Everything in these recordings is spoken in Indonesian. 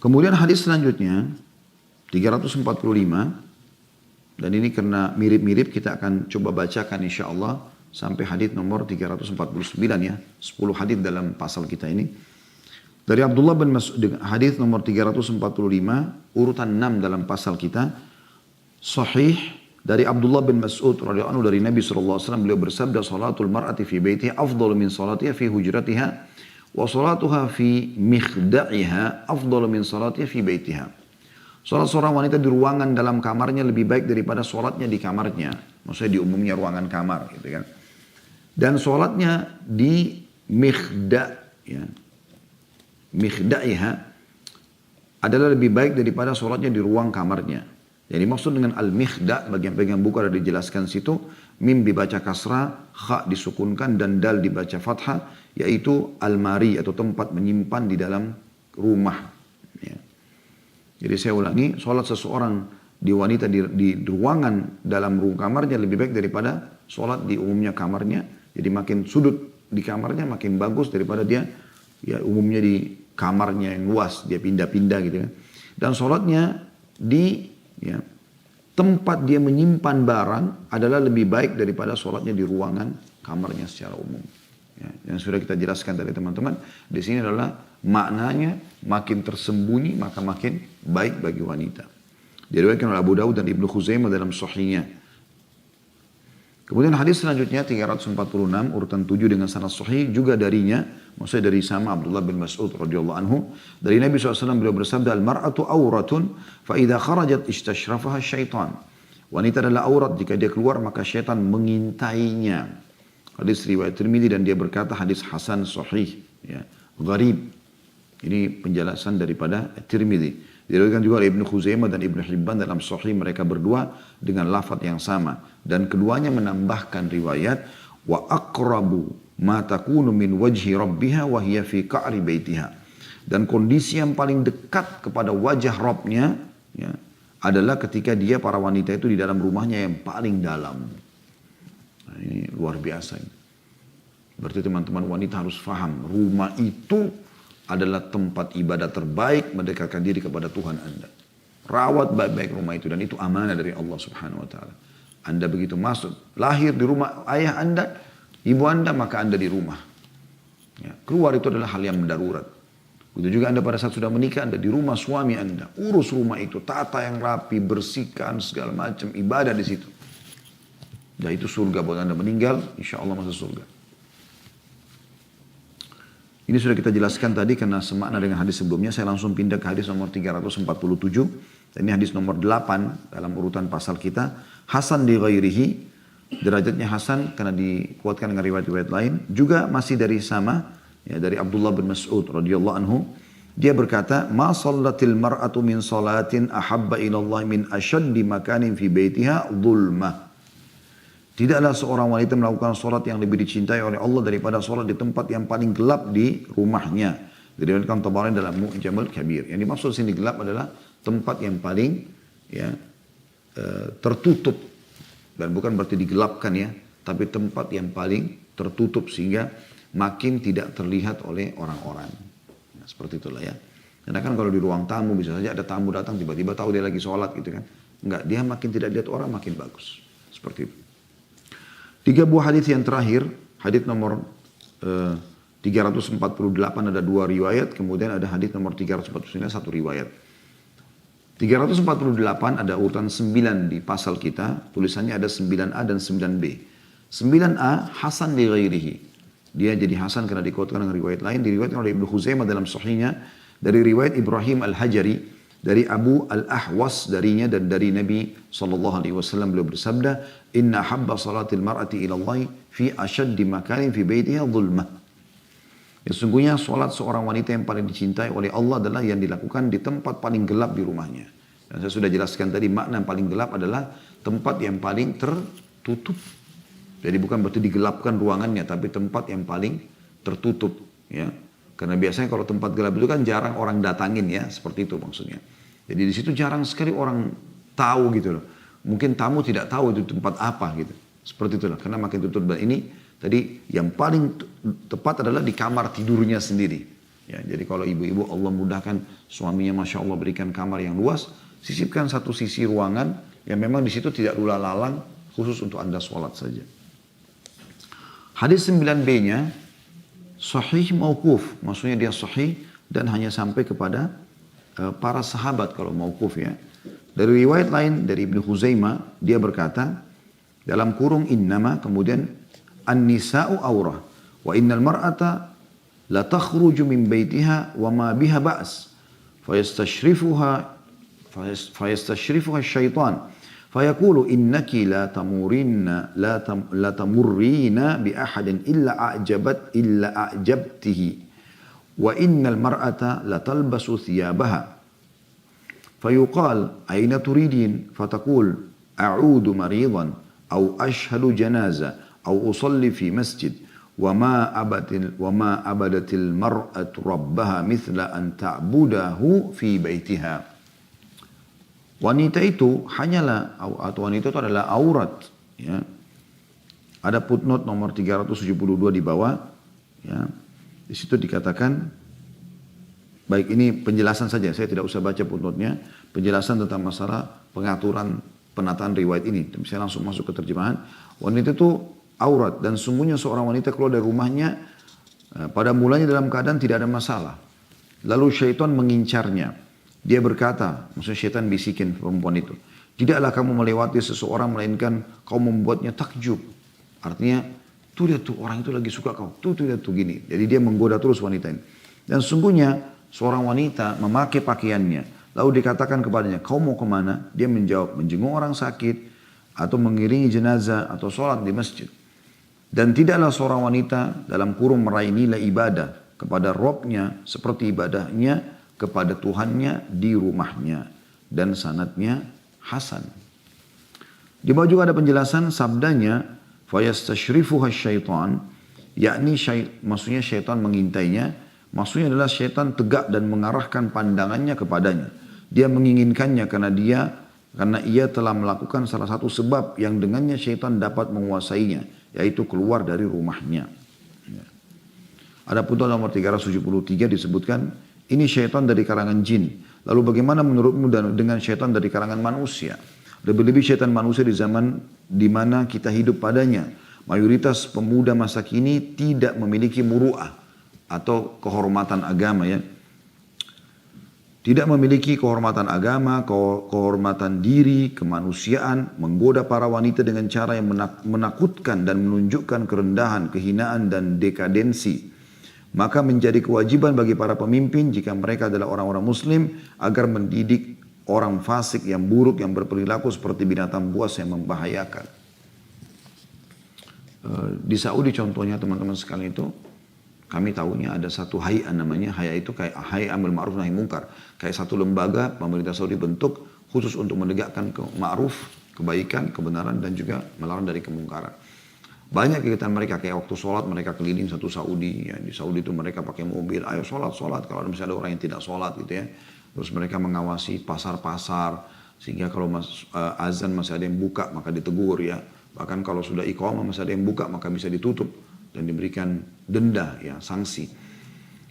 Kemudian hadis selanjutnya 345, dan ini karena mirip-mirip kita akan coba bacakan insya Allah sampai hadis nomor 349 ya. 10 hadis dalam pasal kita ini. Dari Abdullah bin Mas'ud, hadis nomor 345, urutan 6 dalam pasal kita. Sahih dari Abdullah bin Mas'ud radhiyallahu anhu dari Nabi SAW, beliau bersabda, salatul mar'ati fi baitiha afdalu min salatiha fi hujratiha wa salatuha fi mikhda'iha afdalu min salatiha fi baitiha. Salat seorang wanita di ruangan dalam kamarnya lebih baik daripada salatnya di kamarnya. Maksudnya di umumnya ruangan kamar gitu kan. Dan salatnya di mikhda' ya. Mikhda'iha adalah lebih baik daripada salatnya di ruang kamarnya. Jadi maksud dengan al-mikhda' bagi yang pegang buku ada dijelaskan situ, mim dibaca kasrah, kha disukunkan dan dal dibaca fathah, yaitu almari atau tempat menyimpan di dalam rumah. Ya. Jadi saya ulangi, sholat seseorang di wanita di ruangan dalam ruang kamarnya lebih baik daripada sholat di umumnya kamarnya. Jadi makin sudut di kamarnya makin bagus daripada dia ya umumnya di kamarnya yang luas, dia pindah-pindah gitu kan. Dan sholatnya di ya, tempat dia menyimpan barang adalah lebih baik daripada sholatnya di ruangan kamarnya secara umum. Ya, yang sudah kita jelaskan tadi teman-teman, di sini adalah maknanya makin tersembunyi maka makin baik bagi wanita. Diriwayatkan oleh Abu Dawud dan Ibnu Khuzaimah dalam sahihnya. Kemudian hadis selanjutnya 346 urutan 7 dengan sanad sahih juga darinya, maksudnya dari sama Abdullah bin Mas'ud radhiyallahu anhu, dari Nabi SAW beliau bersabda, al-mar'atu auratun fa idza kharajat istashrafaha syaitan. Wanita adalah aurat, jika dia keluar maka syaitan mengintainya. Hadis riwayat Tirmidzi dan dia berkata hadis hasan sahih ya, gharib. Ini penjelasan daripada Tirmidzi. Diriwayatkan juga oleh Ibnu Khuzaimah dan Ibnu Hibban dalam sahih mereka berdua dengan lafaz yang sama, dan keduanya menambahkan riwayat wa aqrabu ma takunu min wajhi rabbiha wa hiya fi qa'ri baitiha, dan kondisi yang paling dekat kepada wajah Rabbnya ya, adalah ketika dia para wanita itu di dalam rumahnya yang paling dalam. Nah, ini luar biasa ini. Berarti teman-teman wanita harus faham rumah itu adalah tempat ibadah terbaik mendekatkan diri kepada Tuhan Anda. Rawat baik-baik rumah itu, dan itu amanah dari Allah Subhanahu wa taala. Anda begitu masuk, lahir di rumah ayah Anda, ibu Anda, maka Anda di rumah. Ya, keluar itu adalah hal yang mendarurat. Begitu juga Anda pada saat sudah menikah, Anda di rumah suami Anda, urus rumah itu, tata yang rapi, bersihkan segala macam, ibadah di situ. Dan itu surga buat Anda meninggal, insya Allah masuk surga. Ini sudah kita jelaskan tadi karena semakna dengan hadis sebelumnya. Saya langsung pindah ke hadis nomor 347. Dan ini hadis nomor 8 dalam urutan pasal kita. Hasan li ghairihi. Derajatnya Hasan karena dikuatkan dengan riwayat-riwayat lain. Juga masih dari sama. Ya, dari Abdullah bin Mas'ud radhiyallahu anhu. Dia berkata, ma sallatil mar'atu min salatin ahabba ilallah min ashaddi makanin fi baitiha dhulmah. Tidaklah seorang wanita melakukan sholat yang lebih dicintai oleh Allah daripada sholat di tempat yang paling gelap di rumahnya. Diriwayatkan Tabarani dalam Mu'jamul Kabir. Yang dimaksud sini gelap adalah tempat yang paling ya, tertutup. Dan bukan berarti digelapkan ya. Tapi tempat yang paling tertutup sehingga makin tidak terlihat oleh orang-orang. Nah, seperti itulah ya. Karena kan kalau di ruang tamu bisa saja ada tamu datang tiba-tiba tahu dia lagi sholat gitu kan. Enggak, dia makin tidak lihat orang makin bagus. Seperti itu. 3 buah hadis yang terakhir, hadis nomor 348 ada 2 riwayat, kemudian ada hadis nomor 349 1 riwayat. 348 ada urutan 9 di pasal kita, tulisannya ada 9A dan 9B. 9A Hasan li ghairihi. Dia jadi Hasan karena dikuatkan dengan riwayat lain, diriwayatkan oleh Ibnu Khuzaimah dalam sahihnya dari riwayat Ibrahim Al-Hajari dari Abu Al-Ahwas darinya dan dari Nabi SAW beliau bersabda, inna habba salatil mar'ati ilallahi fi ashaddi makanin fi baitiha dhulmah. Ya, sesungguhnya solat seorang wanita yang paling dicintai oleh Allah adalah yang dilakukan di tempat paling gelap di rumahnya. Dan saya sudah jelaskan tadi makna yang paling gelap adalah tempat yang paling tertutup. Jadi bukan berarti digelapkan ruangannya, tapi tempat yang paling tertutup. Ya. Karena biasanya kalau tempat gelap itu kan jarang orang datangin ya, seperti itu maksudnya. Jadi di situ jarang sekali orang tahu gitu loh. Mungkin tamu tidak tahu itu tempat apa gitu. Seperti itulah, karena makin tutup. Dan ini tadi yang paling tepat adalah di kamar tidurnya sendiri. Ya, jadi kalau ibu-ibu Allah mudahkan suaminya Masya Allah berikan kamar yang luas, sisipkan satu sisi ruangan yang memang di situ tidak lula lalang khusus untuk Anda sholat saja. Hadis 9b-nya sahih mauquf, maksudnya dia sahih dan hanya sampai kepada para sahabat kalau mauquf ya. Dari riwayat lain dari Ibnu Khuzaimah dia berkata dalam kurung innama kemudian an-nisa'u aurah wa innal mar'ata la takhruju min baitiha wa ma biha ba's fayastashrifuha syaitan fayaqulu innaki la tamurrina bi ahadin illa a'jabtihi wa innal mar'ata la talbasu thiyabaha fayuqal aina turidin fataqul a'udu maridan aw ashhadu janazah aw usalli fi masjid وما أبدت المرأة ربها مثل أن تعبده في بيتها. Wanita itu hanyalah atau wanita itu adalah aurat. Ya. Ada footnote nomor 372 di bawah. Ya. Di situ dikatakan, baik ini penjelasan saja, saya tidak usah baca footnote-nya. Penjelasan tentang masalah pengaturan penataan riwayat ini. Saya langsung masuk ke terjemahan. Wanita itu aurat dan sungguhnya seorang wanita keluar dari rumahnya pada mulanya dalam keadaan tidak ada masalah. Lalu syaitan mengincarnya. Dia berkata, maksudnya syaitan bisikin perempuan itu, tidaklah kamu melewati seseorang melainkan kau membuatnya takjub. Artinya, tuh lihat tuh orang itu lagi suka kau. Tuh lihat tuh gini. Jadi dia menggoda terus wanita ini. Dan sungguhnya seorang wanita memakai pakaiannya. Lalu dikatakan kepadanya, kau mau kemana? Dia menjawab, menjenguk orang sakit atau mengiringi jenazah atau sholat di masjid. Dan tidaklah seorang wanita dalam kurung meraih nilai ibadah kepada Robnya seperti ibadahnya kepada Tuhannya di rumahnya. Dan sanadnya hasan. Di bawah juga ada penjelasan sabdanya, fayastashrifuha syaitan, yakni maksudnya syaitan mengintainya, maksudnya adalah syaitan tegak dan mengarahkan pandangannya kepadanya. Dia menginginkannya karena ia telah melakukan salah satu sebab yang dengannya syaitan dapat menguasainya, yaitu keluar dari rumahnya. Ada pun nomor 373 disebutkan, ini syaitan dari kalangan jin. Lalu bagaimana menurutmu dengan syaitan dari kalangan manusia? Lebih-lebih syaitan manusia di zaman di mana kita hidup padanya. Mayoritas pemuda masa kini tidak memiliki muru'ah atau kehormatan agama ya. Tidak memiliki kehormatan agama, kehormatan diri, kemanusiaan, menggoda para wanita dengan cara yang menakutkan dan menunjukkan kerendahan, kehinaan dan dekadensi. Maka menjadi kewajiban bagi para pemimpin jika mereka adalah orang-orang muslim agar mendidik orang fasik yang buruk yang berperilaku seperti binatang buas yang membahayakan. Di Saudi contohnya teman-teman sekalian itu, kami tahunya ada satu hay'a namanya, hay'a itu kayak hay'a amil ma'ruf nahi mungkar. Kayak satu lembaga pemerintah Saudi bentuk khusus untuk menegakkan ma'ruf, kebaikan, kebenaran dan juga melarang dari kemungkaran. Banyak kegiatan mereka kayak waktu sholat mereka keliling satu Saudi. Ya. Di Saudi itu mereka pakai mobil, ayo sholat. Kalau misalnya ada orang yang tidak sholat gitu ya. Terus mereka mengawasi pasar-pasar. Sehingga kalau azan masih ada yang buka maka ditegur ya. Bahkan kalau sudah iqamah masih ada yang buka maka bisa ditutup. Dan diberikan denda, ya sanksi.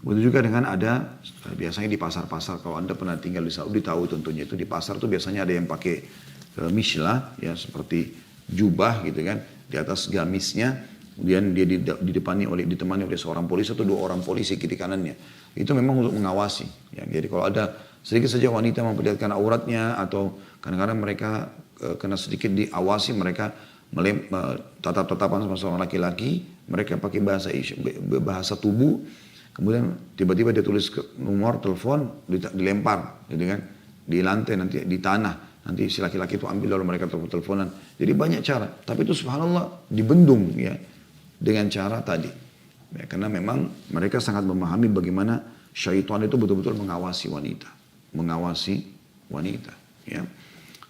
Begitu juga dengan ada, biasanya di pasar-pasar, kalau Anda pernah tinggal di Saudi tahu tentunya itu di pasar tuh biasanya ada yang pakai mislah, ya seperti jubah gitu kan, di atas gamisnya, kemudian dia ditemani oleh seorang polisi atau 2 orang polisi kiri kanannya. Itu memang untuk mengawasi. Ya. Jadi kalau ada sedikit saja wanita memperlihatkan auratnya atau kadang-kadang mereka kena sedikit diawasi, mereka tatap-tatapan sama seorang laki-laki, mereka pakai bahasa tubuh, kemudian tiba-tiba dia tulis nomor telepon, dilempar, gitu kan, di lantai nanti di tanah, nanti si laki-laki itu ambil lalu mereka telepon-teleponan. Jadi banyak cara, tapi itu subhanallah dibendung ya dengan cara tadi, ya, karena memang mereka sangat memahami bagaimana syaitan itu betul-betul mengawasi wanita, ya.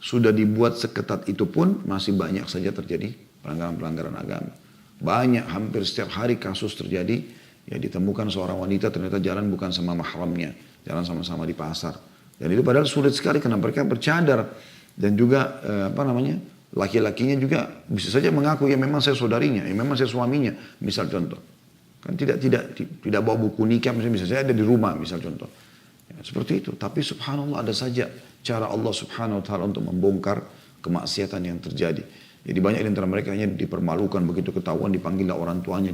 Sudah dibuat seketat itu pun masih banyak saja terjadi pelanggaran-pelanggaran agama. Banyak, hampir setiap hari kasus terjadi, ya ditemukan seorang wanita ternyata jalan bukan sama mahramnya, jalan sama-sama di pasar. Dan itu padahal sulit sekali karena mereka bercadar dan juga laki-lakinya juga bisa saja mengaku ya memang saya saudarinya, ya memang saya suaminya, misal contoh. Kan tidak bawa buku nikah, misalnya bisa saya ada di rumah, misal contoh. Ya, seperti itu. Tapi subhanallah ada saja cara Allah subhanahu wa ta'ala untuk membongkar kemaksiatan yang terjadi. Jadi banyak di antara mereka hanya dipermalukan, begitu ketahuan dipanggil orang tuanya,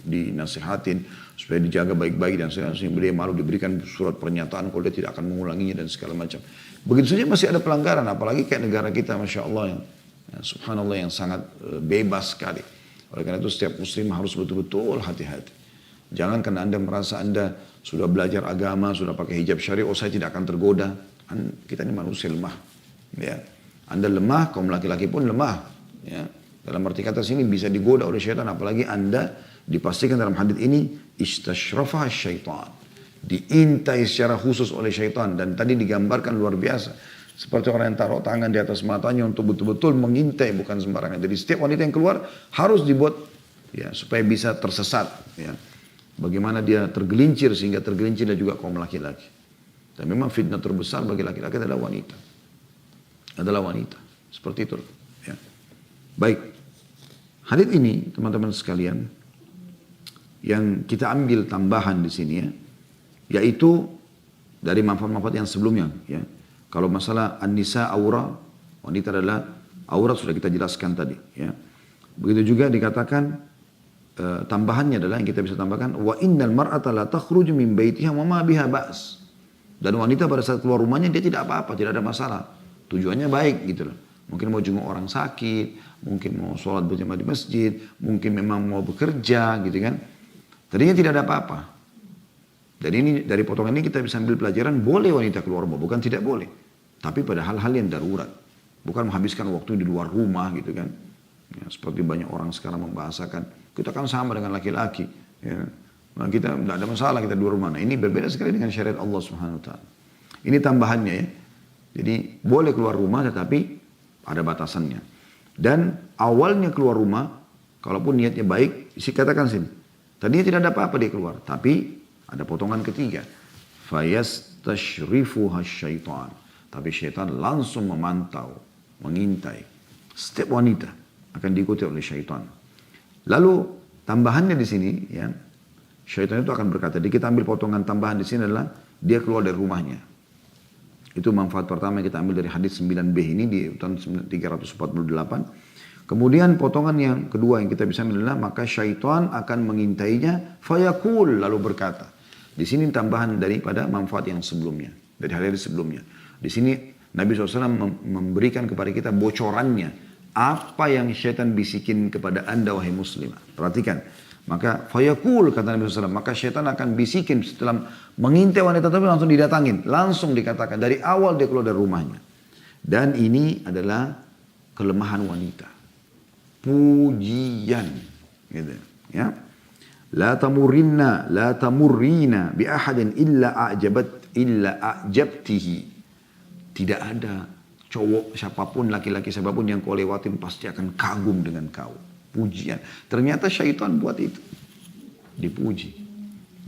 dinasihatin supaya dijaga baik-baik dan sehingga dia malu, diberikan surat pernyataan kalau dia tidak akan mengulanginya dan segala macam. Begitu saja masih ada pelanggaran, apalagi kayak negara kita, masya Allah yang subhanallah yang sangat bebas sekali. Oleh karena itu setiap muslim harus betul-betul hati-hati. Jangan karena Anda merasa Anda sudah belajar agama, sudah pakai hijab syari, oh saya tidak akan tergoda. Kita ini manusia lemah. Ya. Anda lemah, kaum laki-laki pun lemah. Ya. Dalam arti kata sini bisa digoda oleh syaitan, apalagi Anda dipastikan dalam hadits ini istashrafa syaitan. Diintai secara khusus oleh syaitan, dan tadi digambarkan luar biasa. Seperti orang yang taruh tangan di atas matanya untuk betul-betul mengintai, bukan sembarangan. Jadi setiap wanita yang keluar harus dibuat ya supaya bisa tersesat. Ya. Bagaimana dia tergelincir sehingga tergelincir dan juga kaum laki-laki. Dan memang fitnah terbesar bagi laki-laki adalah wanita. Adalah wanita. Seperti itu. Ya. Baik. Hadits ini teman-teman sekalian yang kita ambil tambahan di sini ya, yaitu dari manfaat-manfaat yang sebelumnya ya. Kalau masalah an-nisa aura, wanita adalah aurat sudah kita jelaskan tadi ya. Begitu juga dikatakan tambahannya adalah yang kita bisa tambahkan wa innal mar'ata la takhruju min baitiha wa ma biha ba's. Dan wanita pada saat keluar rumahnya dia tidak apa-apa, tidak ada masalah. Tujuannya baik gitu loh. Mungkin mau jenguk orang sakit, mungkin mau sholat berjamaah di masjid, mungkin memang mau bekerja gitu kan. Tadinya tidak ada apa-apa. Dan ini dari potongan ini kita bisa ambil pelajaran, boleh wanita keluar rumah, bukan tidak boleh. Tapi pada hal-hal yang darurat. Bukan menghabiskan waktu di luar rumah gitu kan. Ya, seperti banyak orang sekarang membahasakan, kita kan sama dengan laki-laki. Ya. Nah, kita tidak ada masalah kita di luar rumah. Nah, ini berbeda sekali dengan syariat Allah Subhanahu wa ta'ala. Ini tambahannya ya. Jadi boleh keluar rumah tetapi ada batasannya. Dan awalnya keluar rumah, kalaupun niatnya baik, katakan sini. Tadinya tidak ada apa-apa dia keluar. Tapi ada potongan ketiga. Fayastashrifuha syaitan. Tapi syaitan langsung memantau, mengintai. Setiap wanita akan diikuti oleh syaitan. Lalu tambahannya di sini, ya, syaitan itu akan berkata, kita ambil potongan tambahan di sini adalah dia keluar dari rumahnya. Itu manfaat pertama yang kita ambil dari hadis 9b ini di urutan 348. Kemudian potongan yang kedua yang kita bisa ambil adalah maka syaitan akan mengintainya fayaqul lalu berkata. Di sini tambahan daripada manfaat yang sebelumnya, dari hadis sebelumnya. Di sini Nabi SAW memberikan kepada kita bocorannya apa yang syaitan bisikin kepada anda wahai muslimah. Perhatikan. Maka fayaqul kata Nabi SAW, maka syaitan akan bisikin setelah mengintai wanita tapi langsung didatangin. Langsung dikatakan dari awal dia keluar dari rumahnya. Dan ini adalah kelemahan wanita. Pujian. Gitu. Ya. La tamurrina bi ahadin illa a'jabtihi. Tidak ada cowok siapapun, laki-laki siapapun yang kau lewatin pasti akan kagum dengan kau. Pujian. Ternyata syaitan buat itu. Dipuji.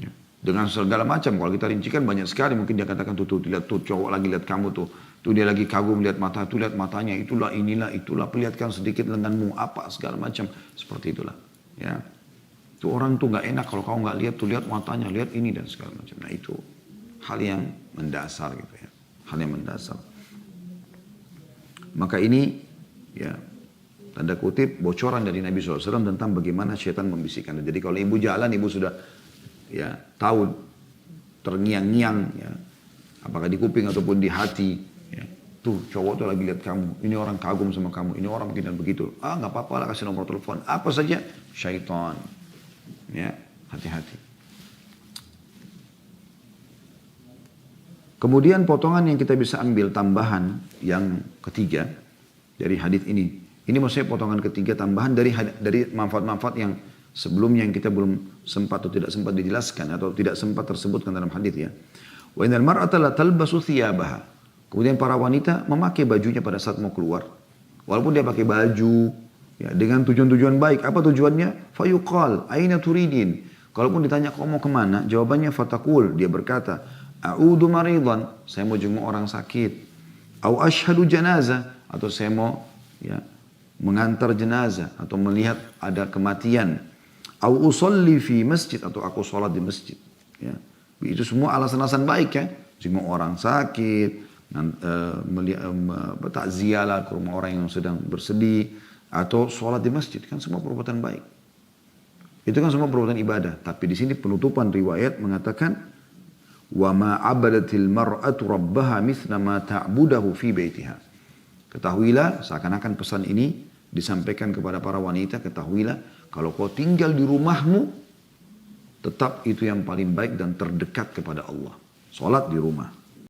Ya. Dengan segala macam. Kalau kita rincikan banyak sekali. Mungkin dia katakan tuh lihat tuh cowok lagi lihat kamu tuh. Tuh dia lagi kagum lihat mata. Tuh lihat matanya. Itulah inilah itulah. Perlihatkan sedikit lenganmu. Apa segala macam. Seperti itulah. Ya. Tuh orang tuh gak enak. Kalau kau gak lihat tuh lihat matanya. Lihat ini dan segala macam. Nah itu hal yang mendasar gitu ya. Hal yang mendasar. Maka ini ya tanda kutip bocoran dari Nabi SAW tentang bagaimana syaitan membisikkan. Jadi kalau ibu jalan, ibu sudah ya tahu terngiang-ngiang ya, apakah di kuping ataupun di hati. Ya. Tuh cowok tuh lagi lihat kamu, ini orang kagum sama kamu, ini orang begini dan begitu. Ah nggak apa-apa lah kasih nomor telepon, apa saja syaitan. Ya hati-hati. Kemudian potongan yang kita bisa ambil tambahan yang ketiga dari hadis ini. Ini maksudnya potongan ketiga tambahan dari manfaat-manfaat yang sebelumnya yang kita belum sempat atau tidak sempat dijelaskan atau tidak sempat tersebutkan dalam hadis ya. Wa innal mar'ata la talbasu thiyabaha. Kemudian para wanita memakai bajunya pada saat mau keluar. Walaupun dia pakai baju ya, dengan tujuan-tujuan baik. Apa tujuannya? Fayuqal aina turidin. Kalaupun ditanya kau mau kemana? Jawabannya fatakul. Dia berkata, a'udu maridan. Saya mau jenguk orang sakit. Au ashhadu janazah. Atau saya mau ya mengantar jenazah atau melihat ada kematian. Au usolli fi masjid, atau aku sholat di masjid. Ya. Itu semua alasan-alasan baik ya. Jika orang sakit, takziah ke rumah orang yang sedang bersedih, atau sholat di masjid, kan semua perbuatan baik. Itu kan semua perbuatan ibadah. Tapi di sini penutupan riwayat mengatakan, wa ma abadatil mar'atu rabbaha mithla ma ta'budahu fi baitiha. Ketahuilah, seakan-akan pesan ini disampaikan kepada para wanita, ketahuilah kalau kau tinggal di rumahmu, tetap itu yang paling baik dan terdekat kepada Allah. Salat di rumah.